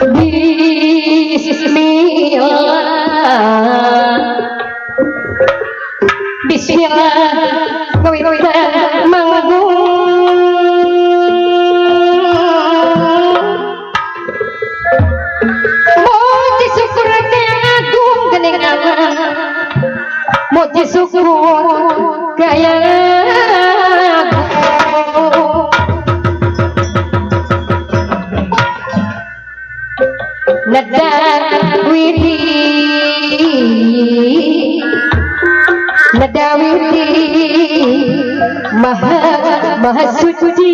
Bismillah Bismillah Kawita manggung Moji syukur kaya agung gening Allah Moji syukur kaya agung Nada wiri Nada wiri Maha suci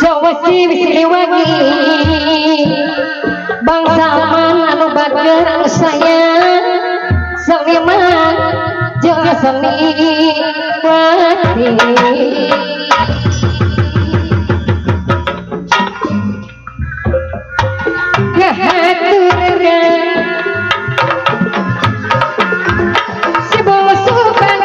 Sawasi wisriwangi Bangsa anu bager sayang Sangyaman jeung seni wati ngahaturan si bosukan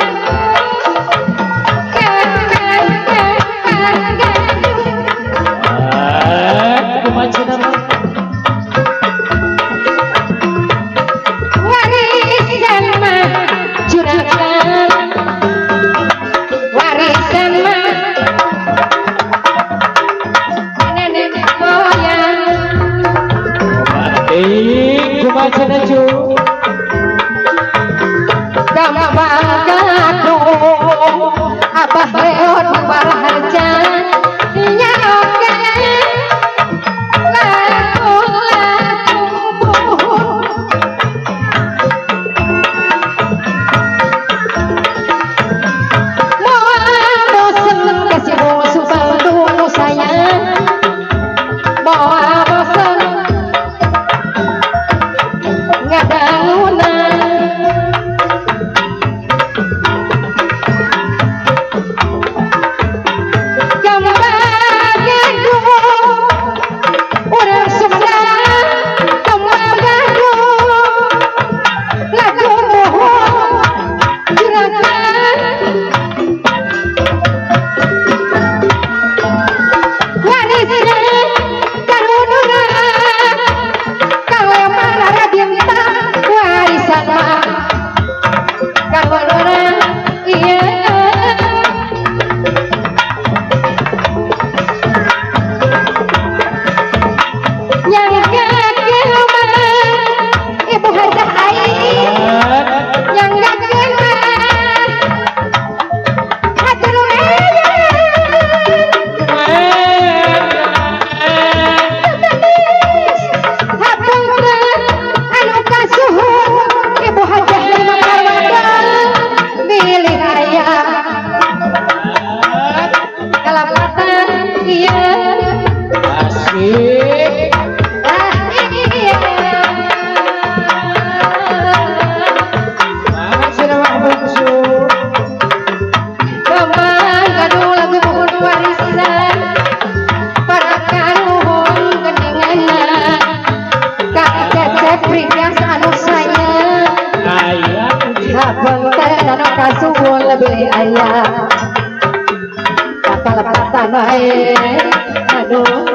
warisan mah juragan warisan mah nenek moyang kumaca naju gampang gadung abah reot baraharja nya oge kasuwun lebih ayah kata-kata naik aduh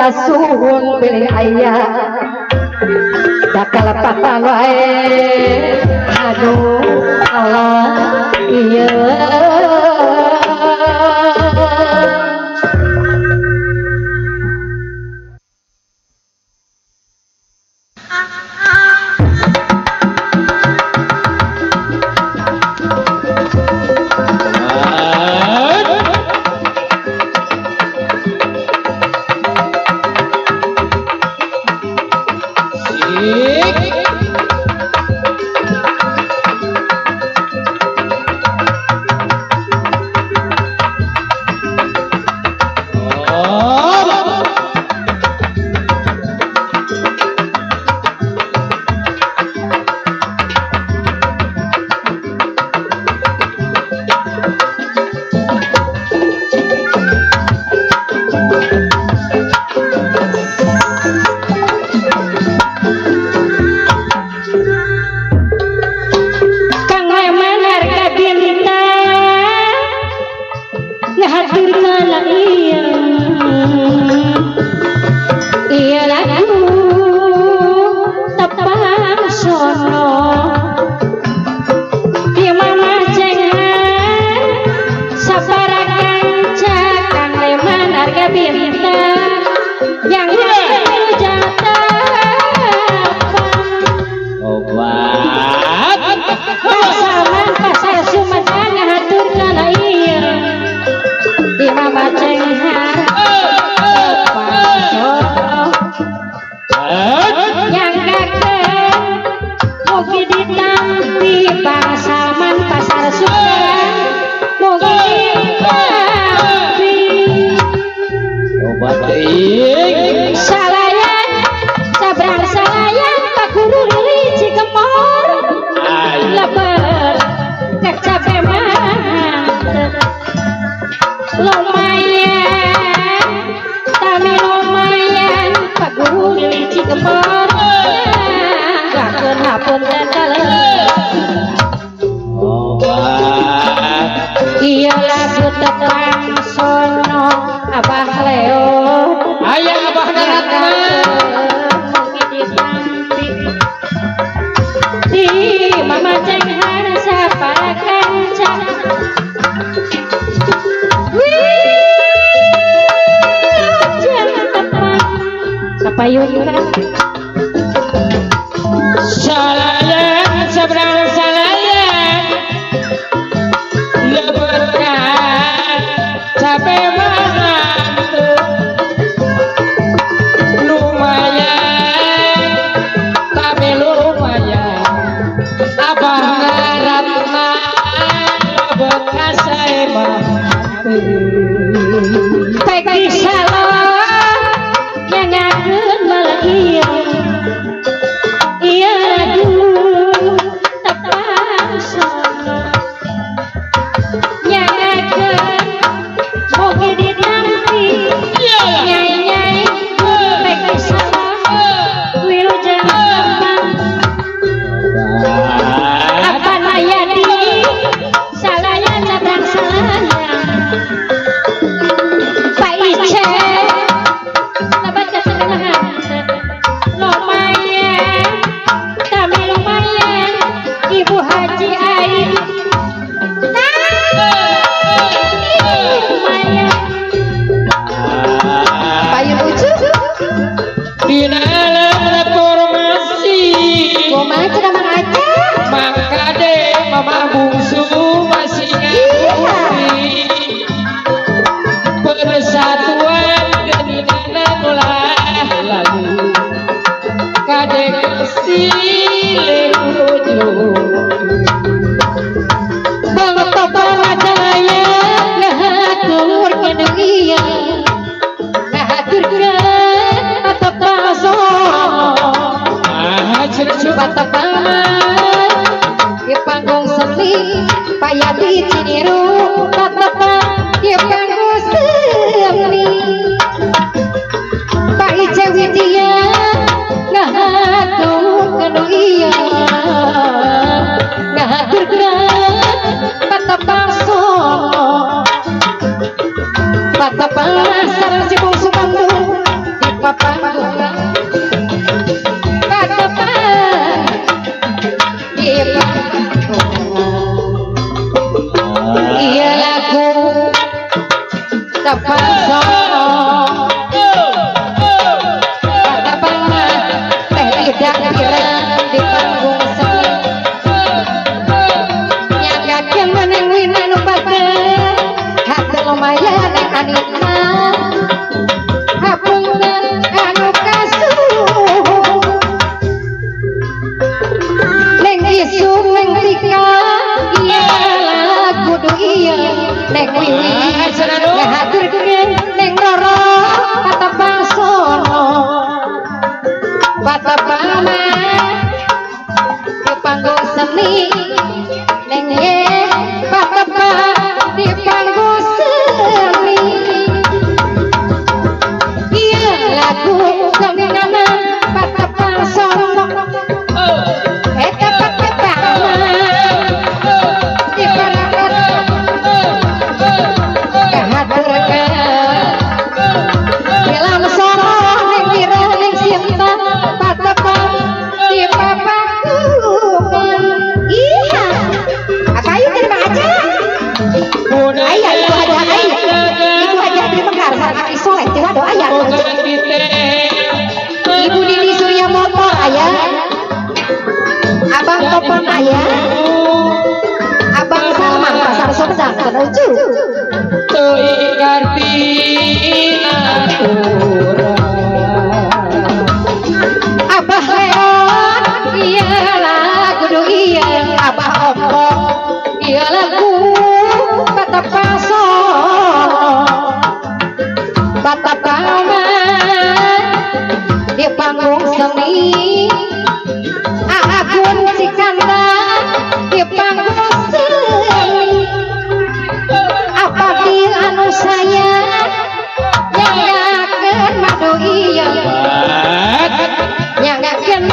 Kasuhun pilih ayah bakal patah wae aduh Allah iya Salayan seberang salayan leberkan capek mangantu lumayan tapi lumayan abah ngaratna bekas saya mangantu Peggy salah yang akan melahir iya lagu tepat sono yang akan mogi dinanti nyai-nyai Peggy salah wilujeng di dalam reformasi kumaha cenah Mang Aca maka deh mama bungsu masih ngakui persatuan geninana ulah lagu kadek silih ujung bangsa pamadaya ngahatur kenuia ngahatur gerak atap paso patapama di panggung seni payati ciniru patapa di panggung seni Pak Ice Widya ngahatur kenuia ngahatur gerak patapaso sarang si bungsu Bandung di papanggungan patapa di papanggungan iya lagu tapaso patapa teh tidak kirang di panggung seni nyagakeun meneng wina nu bager hate lumayan anitna hapunten anu kasuh neng isu neng tika iya lagu du iya neng wiwi ngahatur geus neng roro patapasono patapama di panggung seni neng ye patapa di panggung seni iya lagu geninana patapasono eta patapama di panggung kahaturkeun dalam sorong neng bira neng sinta patapa di papanggungan iya akayu teh Mang Aca aya itu ada di Mekar sareng isoleh teh ado aya Ibu Dini Surya Motor aya Abang Topon aya Abang Salman Pasar Sumedang menuju teu ngarti aturan Abah Leon iya lagu du iya Abah Ompong iya lagu patapaso patapama di panggung seni Agun Cikanda di panggung seni apabila anu saya nyangakeun madu iya nyangakeun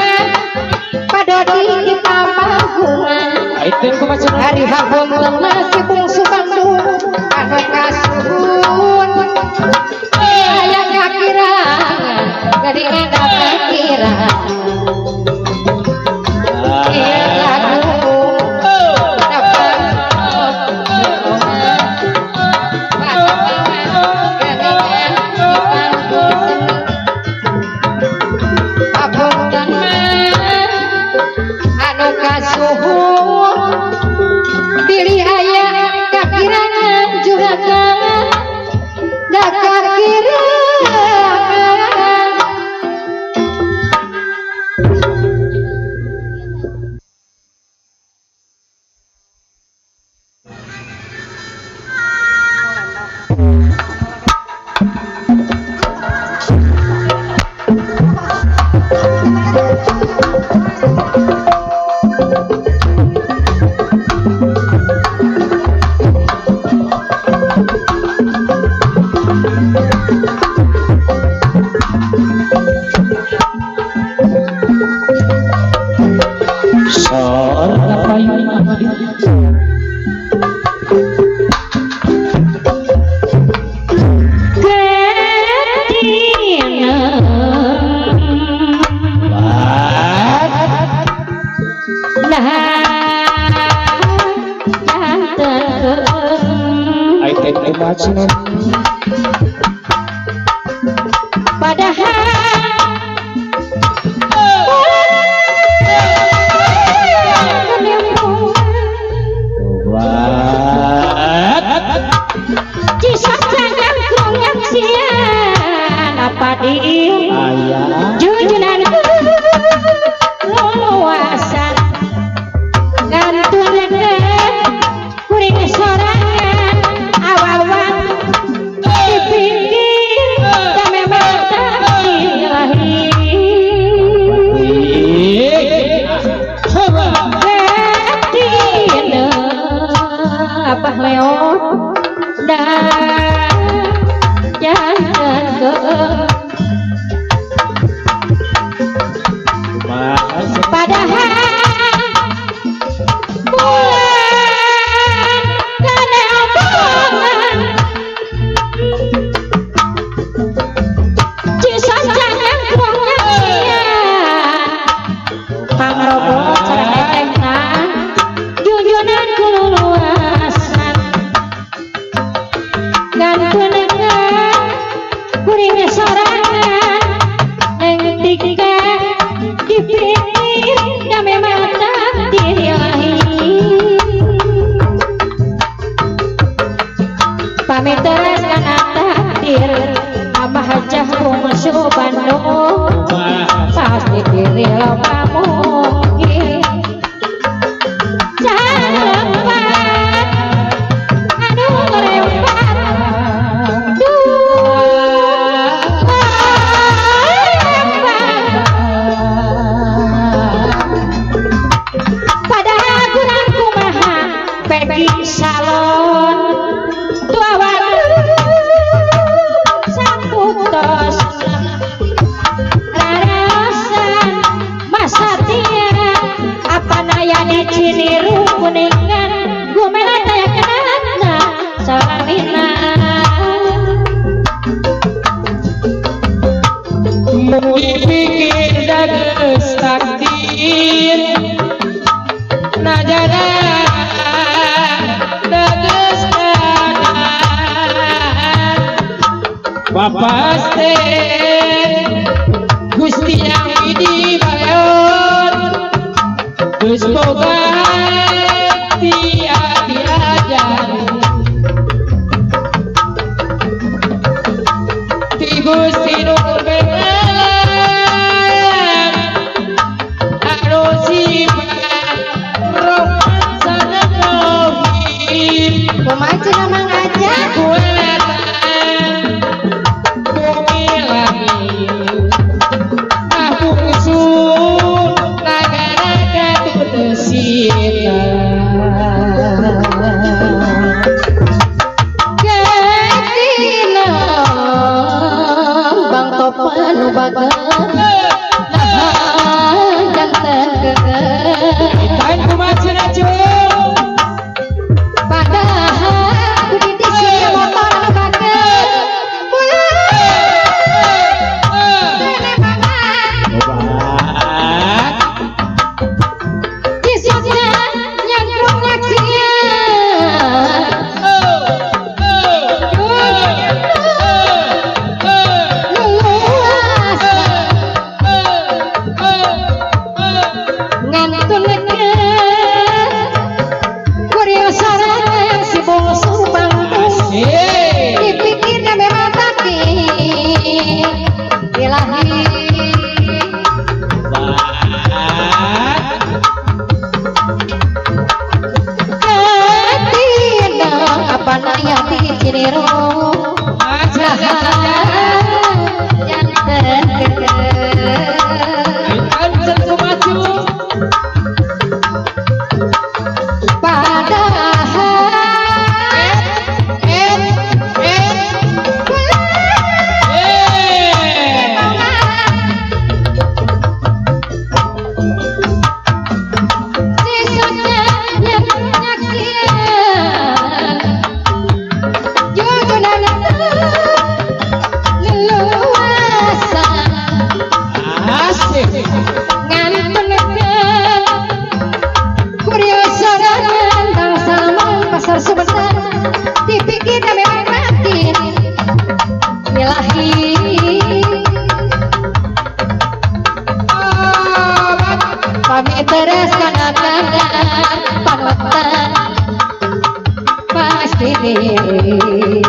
padodi di panggungan itu kumaha hari habung masih bungsu Bandung anu kasuhun aya kakirangan gadi ada kakirangan iya lagu anu kasuhun pilih aya kakirangan juragan da kakirangan Padahal di Ciniru kuningan gumela taya kenana salamina Mau dipikir dages takdir najana dages kanan papaste Gusti yang dibayar geus boga hati adi ajar ti Gusti nu beneran anu sifat rahman sareng kumaha nama ngajak kuelatan bumi langit ah bungsu nagara katutesina Ketina bang topan bagan jantan geger Itan kumaha cenah padahal kudu disi motor bagan Obat disutnya yang ngantun kuriosaran si bungsu bangtung dipikirnya memang tapi ilahi ketina apa naya di Ciniru jantan geger kami teruskan akan panutan pasti diri